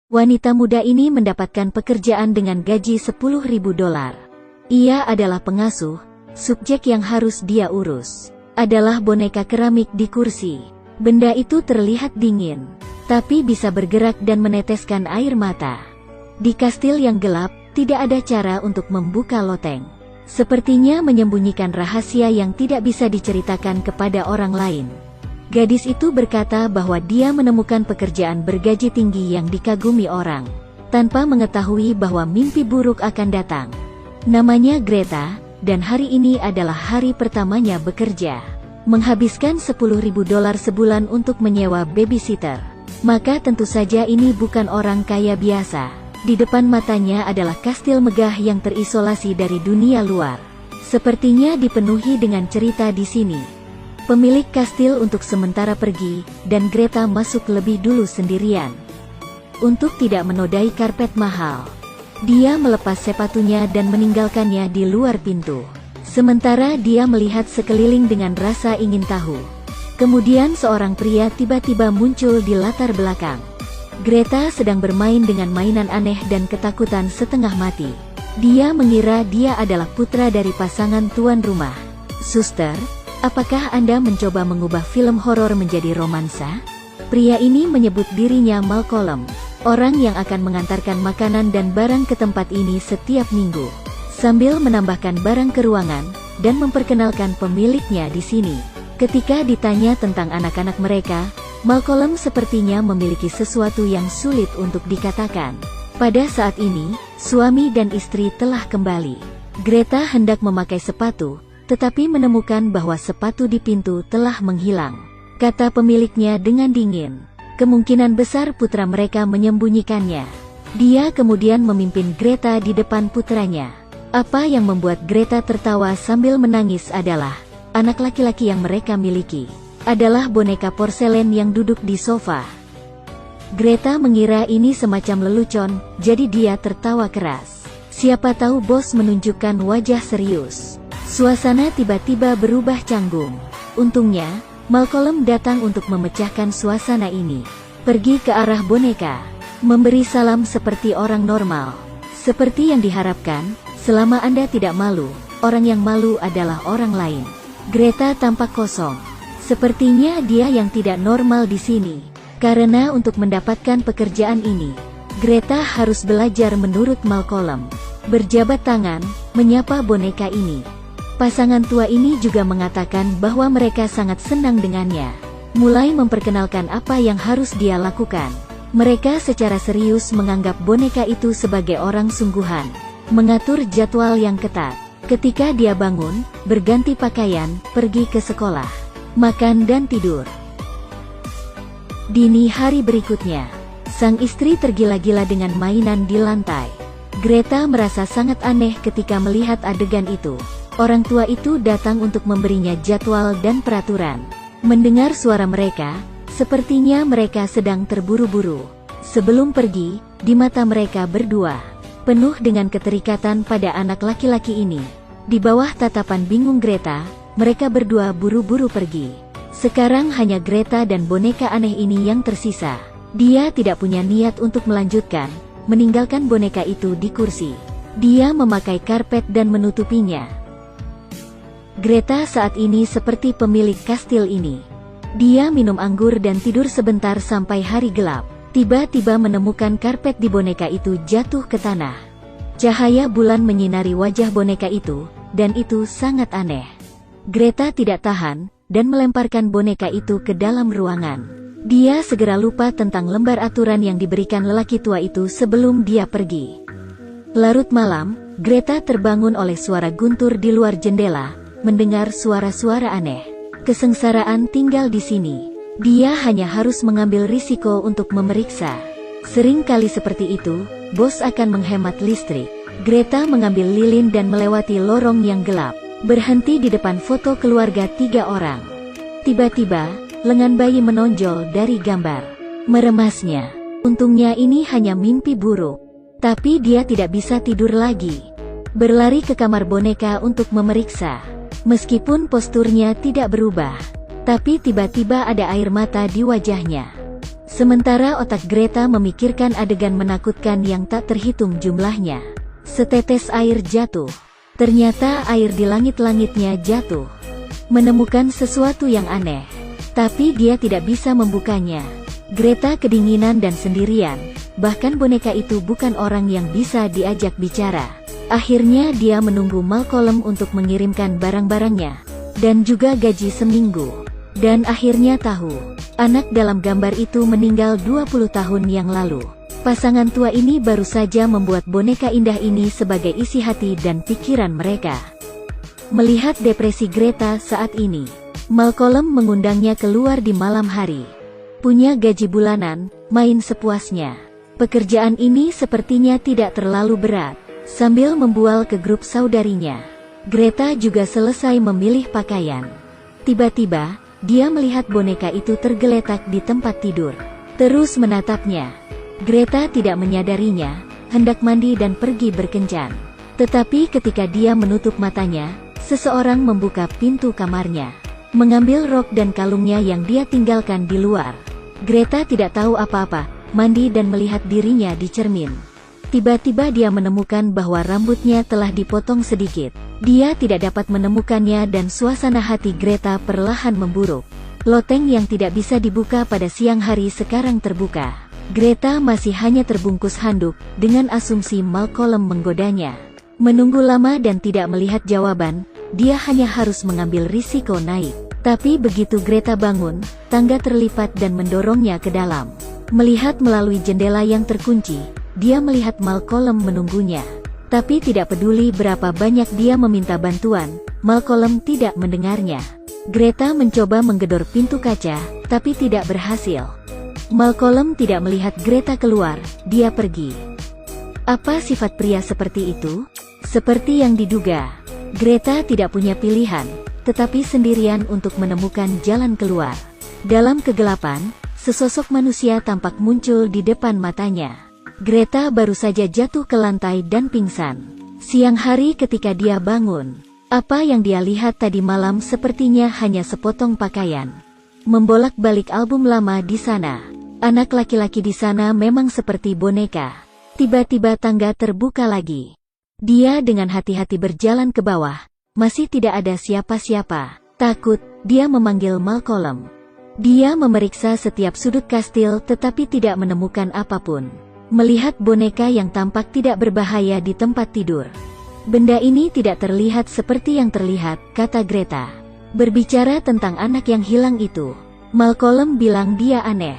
Wanita muda ini mendapatkan pekerjaan dengan gaji $10.000. Ia adalah pengasuh, subjek yang harus dia urus adalah boneka keramik di kursi. Benda itu terlihat dingin, tapi bisa bergerak dan meneteskan air mata. Di kastil yang gelap, tidak ada cara untuk membuka loteng. Sepertinya menyembunyikan rahasia yang tidak bisa diceritakan kepada orang lain. Gadis itu berkata bahwa dia menemukan pekerjaan bergaji tinggi yang dikagumi orang, tanpa mengetahui bahwa mimpi buruk akan datang. Namanya Greta, dan hari ini adalah hari pertamanya bekerja. Menghabiskan $10.000 sebulan untuk menyewa babysitter. Maka tentu saja ini bukan orang kaya biasa. Di depan matanya adalah kastil megah yang terisolasi dari dunia luar. Sepertinya dipenuhi dengan cerita di sini. Pemilik kastil untuk sementara pergi, dan Greta masuk lebih dulu sendirian. Untuk tidak menodai karpet mahal, dia melepas sepatunya dan meninggalkannya di luar pintu. Sementara dia melihat sekeliling dengan rasa ingin tahu. Kemudian seorang pria tiba-tiba muncul di latar belakang. Greta sedang bermain dengan mainan aneh dan ketakutan setengah mati. Dia mengira dia adalah putra dari pasangan tuan rumah. "Suster, apakah Anda mencoba mengubah film horor menjadi romansa?" Pria ini menyebut dirinya Malcolm, orang yang akan mengantarkan makanan dan barang ke tempat ini setiap minggu, sambil menambahkan barang ke ruangan, dan memperkenalkan pemiliknya di sini. Ketika ditanya tentang anak-anak mereka, Malcolm sepertinya memiliki sesuatu yang sulit untuk dikatakan. Pada saat ini, suami dan istri telah kembali. Greta hendak memakai sepatu, tetapi menemukan bahwa sepatu di pintu telah menghilang. Kata pemiliknya dengan dingin, kemungkinan besar putra mereka menyembunyikannya. Dia kemudian memimpin Greta di depan putranya. Apa yang membuat Greta tertawa sambil menangis adalah, anak laki-laki yang mereka miliki adalah boneka porselen yang duduk di sofa. Greta mengira ini semacam lelucon, jadi dia tertawa keras. Siapa tahu bos menunjukkan wajah serius. Suasana tiba-tiba berubah canggung. Untungnya, Malcolm datang untuk memecahkan suasana ini. Pergi ke arah boneka, memberi salam seperti orang normal. Seperti yang diharapkan, selama Anda tidak malu, orang yang malu adalah orang lain. Greta tampak kosong. Sepertinya dia yang tidak normal di sini. Karena untuk mendapatkan pekerjaan ini, Greta harus belajar menurut Malcolm. Berjabat tangan, menyapa boneka ini. Pasangan tua ini juga mengatakan bahwa mereka sangat senang dengannya. Mulai memperkenalkan apa yang harus dia lakukan. Mereka secara serius menganggap boneka itu sebagai orang sungguhan. Mengatur jadwal yang ketat. Ketika dia bangun, berganti pakaian, pergi ke sekolah, makan dan tidur. Dini hari berikutnya, sang istri tergila-gila dengan mainan di lantai. Greta merasa sangat aneh ketika melihat adegan itu. Orang tua itu datang untuk memberinya jadwal dan peraturan. Mendengar suara mereka, sepertinya mereka sedang terburu-buru. Sebelum pergi, di mata mereka berdua penuh dengan keterikatan pada anak laki-laki ini. Di bawah tatapan bingung Greta, mereka berdua buru-buru pergi. Sekarang hanya Greta dan boneka aneh ini yang tersisa. Dia tidak punya niat untuk melanjutkan, meninggalkan boneka itu di kursi. Dia memakai karpet dan menutupinya. Greta saat ini seperti pemilik kastil ini. Dia minum anggur dan tidur sebentar sampai hari gelap. Tiba-tiba menemukan karpet di boneka itu jatuh ke tanah. Cahaya bulan menyinari wajah boneka itu, dan itu sangat aneh. Greta tidak tahan, dan melemparkan boneka itu ke dalam ruangan. Dia segera lupa tentang lembar aturan yang diberikan lelaki tua itu sebelum dia pergi. Larut malam, Greta terbangun oleh suara guntur di luar jendela, mendengar suara-suara aneh. Kesengsaraan tinggal di sini. Dia hanya harus mengambil risiko untuk memeriksa. Sering kali seperti itu, bos akan menghemat listrik. Greta mengambil lilin dan melewati lorong yang gelap. Berhenti di depan foto keluarga 3 orang. Tiba-tiba, lengan bayi menonjol dari gambar. Meremasnya. Untungnya ini hanya mimpi buruk. Tapi dia tidak bisa tidur lagi. Berlari ke kamar boneka untuk memeriksa. Meskipun posturnya tidak berubah, tapi tiba-tiba ada air mata di wajahnya. Sementara otak Greta memikirkan adegan menakutkan yang tak terhitung jumlahnya. Setetes air jatuh. Ternyata air di langit-langitnya jatuh. Menemukan sesuatu yang aneh. Tapi dia tidak bisa membukanya. Greta kedinginan dan sendirian. Bahkan boneka itu bukan orang yang bisa diajak bicara. Akhirnya dia menunggu Malcolm untuk mengirimkan barang-barangnya. Dan juga gaji seminggu. Dan akhirnya tahu. Anak dalam gambar itu meninggal 20 tahun yang lalu. Pasangan tua ini baru saja membuat boneka indah ini sebagai isi hati dan pikiran mereka. Melihat depresi Greta saat ini, Malcolm mengundangnya keluar di malam hari. Punya gaji bulanan, main sepuasnya. Pekerjaan ini sepertinya tidak terlalu berat. Sambil membual ke grup saudarinya, Greta juga selesai memilih pakaian. Tiba-tiba, dia melihat boneka itu tergeletak di tempat tidur. Terus menatapnya. Greta tidak menyadarinya, hendak mandi dan pergi berkencan. Tetapi ketika dia menutup matanya, seseorang membuka pintu kamarnya. Mengambil rok dan kalungnya yang dia tinggalkan di luar. Greta tidak tahu apa-apa, mandi dan melihat dirinya di cermin. Tiba-tiba dia menemukan bahwa rambutnya telah dipotong sedikit. Dia tidak dapat menemukannya dan suasana hati Greta perlahan memburuk. Loteng yang tidak bisa dibuka pada siang hari sekarang terbuka. Greta masih hanya terbungkus handuk, dengan asumsi Malcolm menggodanya. Menunggu lama dan tidak melihat jawaban, dia hanya harus mengambil risiko naik. Tapi begitu Greta bangun, tangga terlipat dan mendorongnya ke dalam. Melihat melalui jendela yang terkunci, dia melihat Malcolm menunggunya. Tapi tidak peduli berapa banyak dia meminta bantuan, Malcolm tidak mendengarnya. Greta mencoba menggedor pintu kaca, tapi tidak berhasil. Malcolm tidak melihat Greta keluar, dia pergi. Apa sifat pria seperti itu? Seperti yang diduga, Greta tidak punya pilihan, tetapi sendirian untuk menemukan jalan keluar. Dalam kegelapan, sesosok manusia tampak muncul di depan matanya. Greta baru saja jatuh ke lantai dan pingsan. Siang hari ketika dia bangun, apa yang dia lihat tadi malam sepertinya hanya sepotong pakaian. Membolak-balik album lama di sana. Anak laki-laki di sana memang seperti boneka. Tiba-tiba tangga terbuka lagi. Dia dengan hati-hati berjalan ke bawah. Masih tidak ada siapa-siapa. Takut, dia memanggil Malcolm. Dia memeriksa setiap sudut kastil tetapi tidak menemukan apapun. Melihat boneka yang tampak tidak berbahaya di tempat tidur. Benda ini tidak terlihat seperti yang terlihat, kata Greta. Berbicara tentang anak yang hilang itu, Malcolm bilang dia aneh.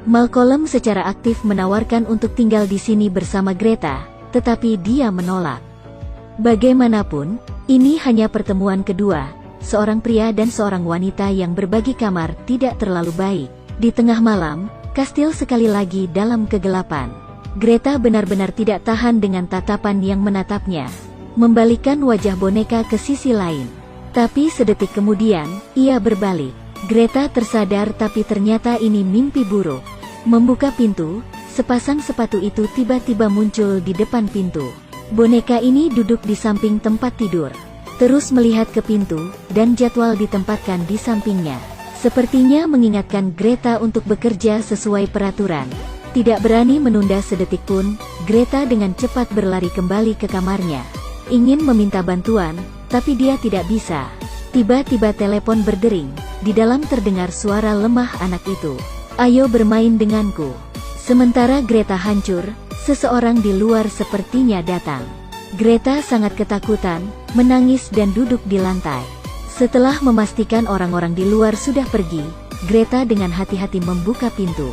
Malcolm secara aktif menawarkan untuk tinggal di sini bersama Greta, tetapi dia menolak. Bagaimanapun, ini hanya pertemuan kedua, seorang pria dan seorang wanita yang berbagi kamar tidak terlalu baik. Di tengah malam, kastil sekali lagi dalam kegelapan. Greta benar-benar tidak tahan dengan tatapan yang menatapnya. Membalikkan wajah boneka ke sisi lain. Tapi sedetik kemudian, ia berbalik. Greta tersadar tapi ternyata ini mimpi buruk. Membuka pintu, sepasang sepatu itu tiba-tiba muncul di depan pintu. Boneka ini duduk di samping tempat tidur. Terus melihat ke pintu, dan jadwal ditempatkan di sampingnya. Sepertinya mengingatkan Greta untuk bekerja sesuai peraturan. Tidak berani menunda sedetik pun, Greta dengan cepat berlari kembali ke kamarnya. Ingin meminta bantuan, tapi dia tidak bisa. Tiba-tiba telepon berdering, di dalam terdengar suara lemah anak itu. Ayo bermain denganku. Sementara Greta hancur, seseorang di luar sepertinya datang. Greta sangat ketakutan, menangis dan duduk di lantai. Setelah memastikan orang-orang di luar sudah pergi, Greta dengan hati-hati membuka pintu.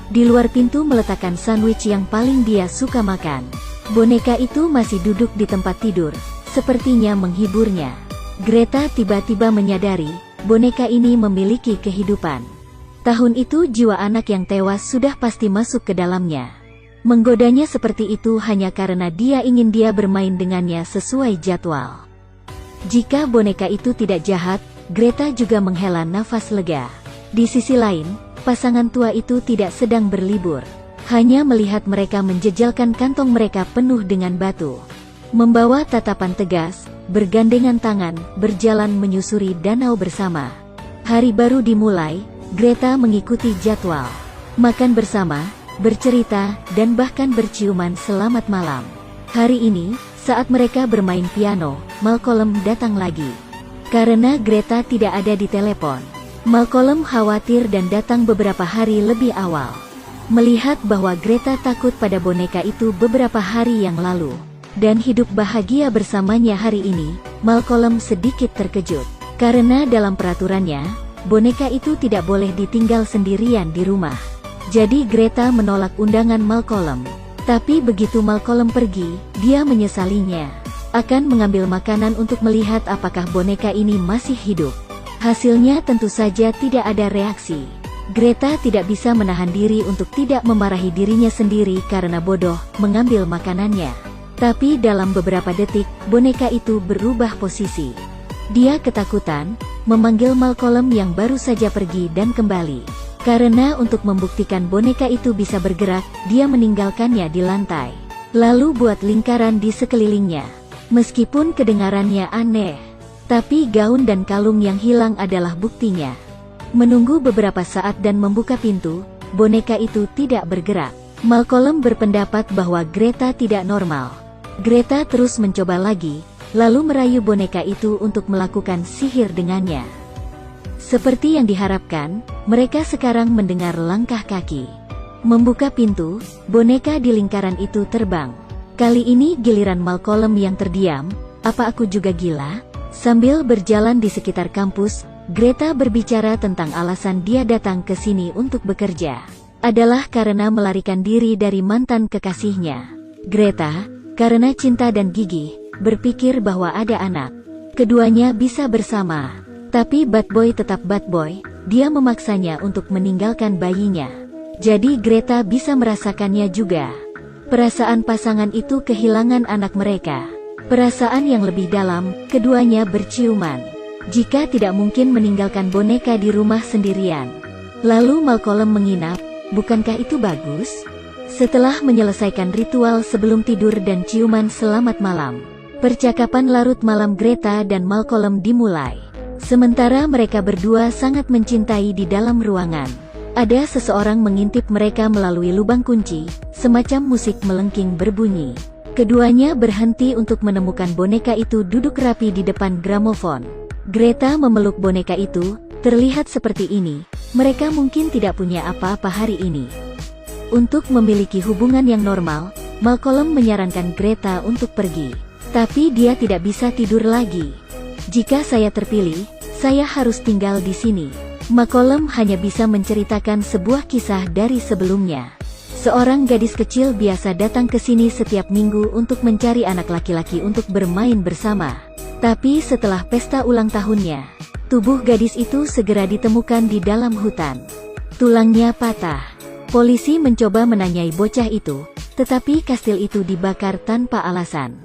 Di luar pintu meletakkan sandwich yang paling dia suka makan. Boneka itu masih duduk di tempat tidur, sepertinya menghiburnya. Greta tiba-tiba menyadari, boneka ini memiliki kehidupan. Tahun itu jiwa anak yang tewas sudah pasti masuk ke dalamnya. Menggodanya seperti itu hanya karena dia ingin dia bermain dengannya sesuai jadwal. Jika boneka itu tidak jahat, Greta juga menghela nafas lega. Di sisi lain, pasangan tua itu tidak sedang berlibur. Hanya melihat mereka menjejalkan kantong mereka penuh dengan batu. Membawa tatapan tegas, bergandengan tangan, berjalan menyusuri danau bersama. Hari baru dimulai, Greta mengikuti jadwal. makan bersama, bercerita, dan bahkan berciuman selamat malam. Hari ini, saat mereka bermain piano, Malcolm datang lagi. Karena Greta tidak ada di telepon, Malcolm khawatir dan datang beberapa hari lebih awal. Melihat bahwa Greta takut pada boneka itu beberapa hari yang lalu, dan hidup bahagia bersamanya hari ini, Malcolm sedikit terkejut. Karena dalam peraturannya, boneka itu tidak boleh ditinggal sendirian di rumah. Jadi Greta menolak undangan Malcolm. Tapi begitu Malcolm pergi, dia menyesalinya. Akan mengambil makanan untuk melihat apakah boneka ini masih hidup. Hasilnya tentu saja tidak ada reaksi. Greta tidak bisa menahan diri untuk tidak memarahi dirinya sendiri karena bodoh mengambil makanannya. Tapi dalam beberapa detik, boneka itu berubah posisi. Dia ketakutan, memanggil Malcolm yang baru saja pergi dan kembali. Karena untuk membuktikan boneka itu bisa bergerak, dia meninggalkannya di lantai. Lalu buat lingkaran di sekelilingnya. Meskipun kedengarannya aneh, tapi gaun dan kalung yang hilang adalah buktinya. Menunggu beberapa saat dan membuka pintu, boneka itu tidak bergerak. Malcolm berpendapat bahwa Greta tidak normal. Greta terus mencoba lagi, lalu merayu boneka itu untuk melakukan sihir dengannya. Seperti yang diharapkan, mereka sekarang mendengar langkah kaki. Membuka pintu, boneka di lingkaran itu terbang. Kali ini giliran Malcolm yang terdiam. Apa aku juga gila? Sambil berjalan di sekitar kampus, Greta berbicara tentang alasan dia datang ke sini untuk bekerja. Adalah karena melarikan diri dari mantan kekasihnya. Greta, karena cinta dan gigih, berpikir bahwa ada anak. Keduanya bisa bersama. Tapi bad boy tetap bad boy, dia memaksanya untuk meninggalkan bayinya. Jadi Greta bisa merasakannya juga. Perasaan pasangan itu kehilangan anak mereka. Perasaan yang lebih dalam, keduanya berciuman. Jika tidak mungkin meninggalkan boneka di rumah sendirian. Lalu Malcolm menginap, bukankah itu bagus? Setelah menyelesaikan ritual sebelum tidur dan ciuman selamat malam, percakapan larut malam Greta dan Malcolm dimulai. Sementara mereka berdua sangat mencintai di dalam ruangan. Ada seseorang mengintip mereka melalui lubang kunci, semacam musik melengking berbunyi. Keduanya berhenti untuk menemukan boneka itu duduk rapi di depan gramofon. Greta memeluk boneka itu, terlihat seperti ini. Mereka mungkin tidak punya apa-apa hari ini. Untuk memiliki hubungan yang normal, Malcolm menyarankan Greta untuk pergi. Tapi dia tidak bisa tidur lagi. Jika saya terpilih, saya harus tinggal di sini. Malcolm hanya bisa menceritakan sebuah kisah dari sebelumnya. Seorang gadis kecil biasa datang ke sini setiap minggu untuk mencari anak laki-laki untuk bermain bersama. Tapi setelah pesta ulang tahunnya, tubuh gadis itu segera ditemukan di dalam hutan. Tulangnya patah. Polisi mencoba menanyai bocah itu, tetapi kastil itu dibakar tanpa alasan.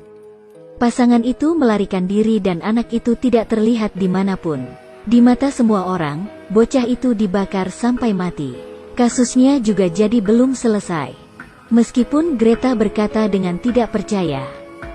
Pasangan itu melarikan diri dan anak itu tidak terlihat dimanapun. Di mata semua orang, bocah itu dibakar sampai mati. Kasusnya juga jadi belum selesai. Meskipun Greta berkata dengan tidak percaya,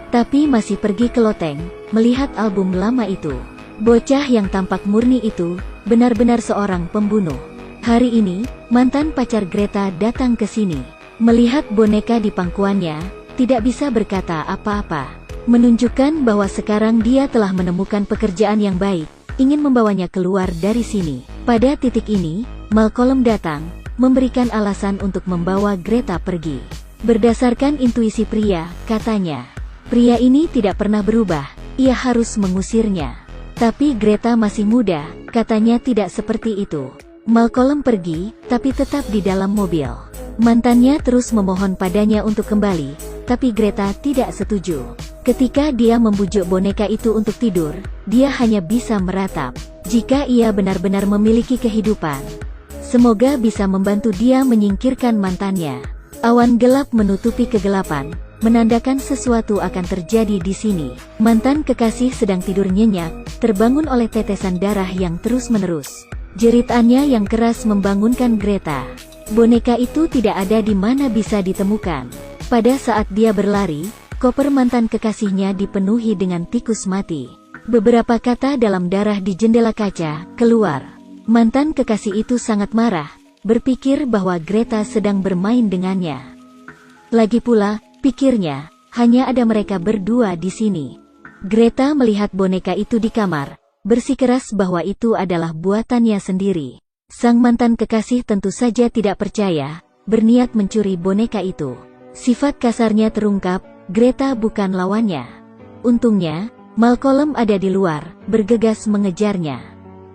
tapi masih pergi ke loteng, melihat album lama itu. Bocah yang tampak murni itu, benar-benar seorang pembunuh. Hari ini, mantan pacar Greta datang ke sini. Melihat boneka di pangkuannya, tidak bisa berkata apa-apa. Menunjukkan bahwa sekarang dia telah menemukan pekerjaan yang baik, ingin membawanya keluar dari sini. Pada titik ini, Malcolm datang, memberikan alasan untuk membawa Greta pergi. Berdasarkan intuisi pria, katanya, pria ini tidak pernah berubah, ia harus mengusirnya. Tapi Greta masih muda, katanya tidak seperti itu. Malcolm pergi, tapi tetap di dalam mobil. Mantannya terus memohon padanya untuk kembali, tapi Greta tidak setuju. Ketika dia membujuk boneka itu untuk tidur, dia hanya bisa meratap. Jika ia benar-benar memiliki kehidupan, semoga bisa membantu dia menyingkirkan mantannya. Awan gelap menutupi kegelapan, menandakan sesuatu akan terjadi di sini. Mantan kekasih sedang tidur nyenyak, terbangun oleh tetesan darah yang terus-menerus. Jeritannya yang keras membangunkan Greta. Boneka itu tidak ada di mana bisa ditemukan. Pada saat dia berlari, koper mantan kekasihnya dipenuhi dengan tikus mati. Beberapa kata dalam darah di jendela kaca keluar. Mantan kekasih itu sangat marah, berpikir bahwa Greta sedang bermain dengannya. Lagi pula, pikirnya, hanya ada mereka berdua di sini. Greta melihat boneka itu di kamar, bersikeras bahwa itu adalah buatannya sendiri. Sang mantan kekasih tentu saja tidak percaya, berniat mencuri boneka itu. Sifat kasarnya terungkap, Greta bukan lawannya. Untungnya, Malcolm ada di luar, bergegas mengejarnya.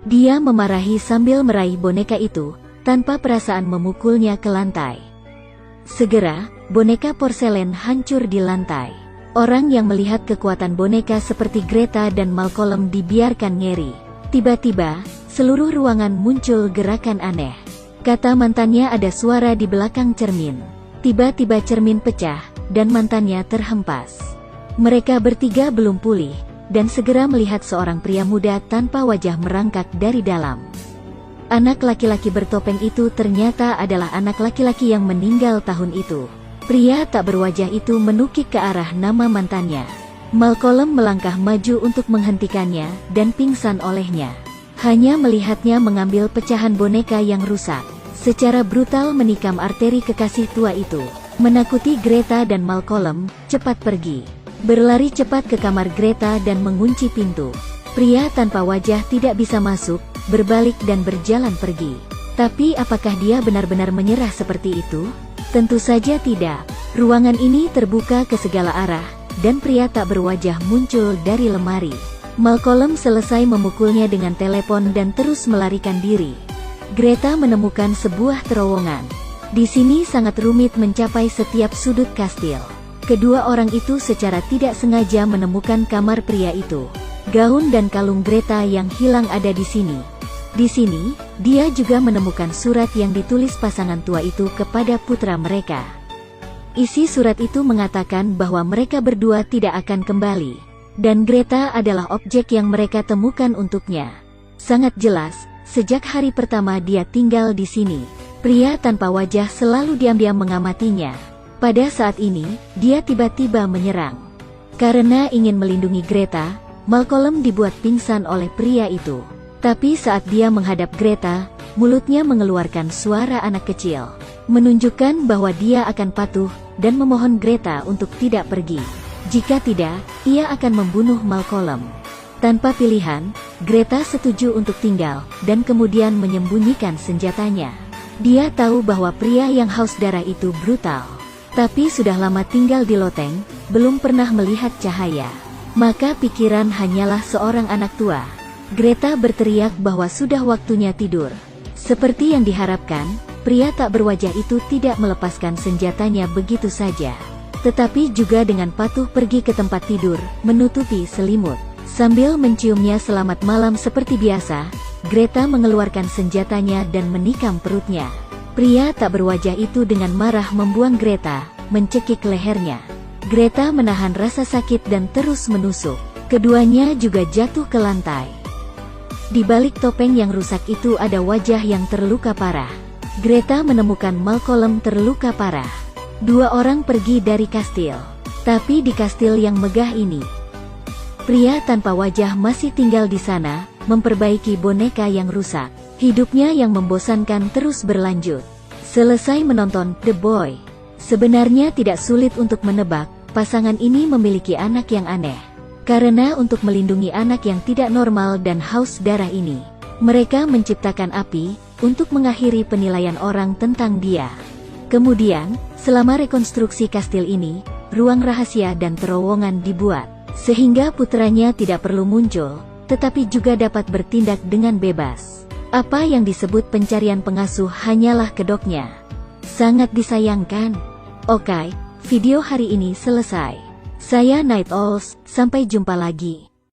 Dia memarahi sambil meraih boneka itu, tanpa perasaan memukulnya ke lantai. Segera, boneka porselen hancur di lantai. Orang yang melihat kekuatan boneka seperti Greta dan Malcolm dibiarkan ngeri. Tiba-tiba, seluruh ruangan muncul gerakan aneh. Kata mantannya ada suara di belakang cermin. Tiba-tiba cermin pecah, dan mantannya terhempas. Mereka bertiga belum pulih, dan segera melihat seorang pria muda tanpa wajah merangkak dari dalam. Anak laki-laki bertopeng itu ternyata adalah anak laki-laki yang meninggal tahun itu. Pria tak berwajah itu menukik ke arah nama mantannya. Malcolm melangkah maju untuk menghentikannya, dan pingsan olehnya. Hanya melihatnya mengambil pecahan boneka yang rusak, secara brutal menikam arteri kekasih tua itu. Menakuti Greta dan Malcolm, cepat pergi. Berlari cepat ke kamar Greta dan mengunci pintu. Pria tanpa wajah tidak bisa masuk, berbalik dan berjalan pergi. Tapi apakah dia benar-benar menyerah seperti itu? Tentu saja tidak. Ruangan ini terbuka ke segala arah, dan pria tak berwajah muncul dari lemari. Malcolm selesai memukulnya dengan telepon dan terus melarikan diri. Greta menemukan sebuah terowongan. Di sini sangat rumit mencapai setiap sudut kastil. Kedua orang itu secara tidak sengaja menemukan kamar pria itu. Gaun dan kalung Greta yang hilang ada di sini. Di sini, dia juga menemukan surat yang ditulis pasangan tua itu kepada putra mereka. Isi surat itu mengatakan bahwa mereka berdua tidak akan kembali, dan Greta adalah objek yang mereka temukan untuknya. Sangat jelas, sejak hari pertama dia tinggal di sini, pria tanpa wajah selalu diam-diam mengamatinya. Pada saat ini, dia tiba-tiba menyerang. Karena ingin melindungi Greta, Malcolm dibuat pingsan oleh pria itu. Tapi saat dia menghadap Greta, mulutnya mengeluarkan suara anak kecil, menunjukkan bahwa dia akan patuh, dan memohon Greta untuk tidak pergi. Jika tidak, ia akan membunuh Malcolm. Tanpa pilihan, Greta setuju untuk tinggal, dan kemudian menyembunyikan senjatanya. Dia tahu bahwa pria yang haus darah itu brutal. Tapi sudah lama tinggal di loteng, belum pernah melihat cahaya. Maka pikiran hanyalah seorang anak tua. Greta berteriak bahwa sudah waktunya tidur. Seperti yang diharapkan, pria tak berwajah itu tidak melepaskan senjatanya begitu saja. Tetapi juga dengan patuh pergi ke tempat tidur, menutupi selimut. Sambil menciumnya selamat malam seperti biasa, Greta mengeluarkan senjatanya dan menikam perutnya. Pria tak berwajah itu dengan marah membuang Greta, mencekik lehernya. Greta menahan rasa sakit dan terus menusuk. Keduanya juga jatuh ke lantai. Di balik topeng yang rusak itu ada wajah yang terluka parah. Greta menemukan Malcolm terluka parah. Dua orang pergi dari kastil. Tapi di kastil yang megah ini, pria tanpa wajah masih tinggal di sana, memperbaiki boneka yang rusak. Hidupnya yang membosankan terus berlanjut. Selesai menonton The Boy, sebenarnya tidak sulit untuk menebak, pasangan ini memiliki anak yang aneh. Karena untuk melindungi anak yang tidak normal dan haus darah ini, mereka menciptakan api, untuk mengakhiri penilaian orang tentang dia. Kemudian, selama rekonstruksi kastil ini, ruang rahasia dan terowongan dibuat, sehingga putranya tidak perlu muncul, tetapi juga dapat bertindak dengan bebas. Apa yang disebut pencarian pengasuh hanyalah kedoknya. Sangat disayangkan. Oke, video hari ini selesai. Saya Night Owls, sampai jumpa lagi.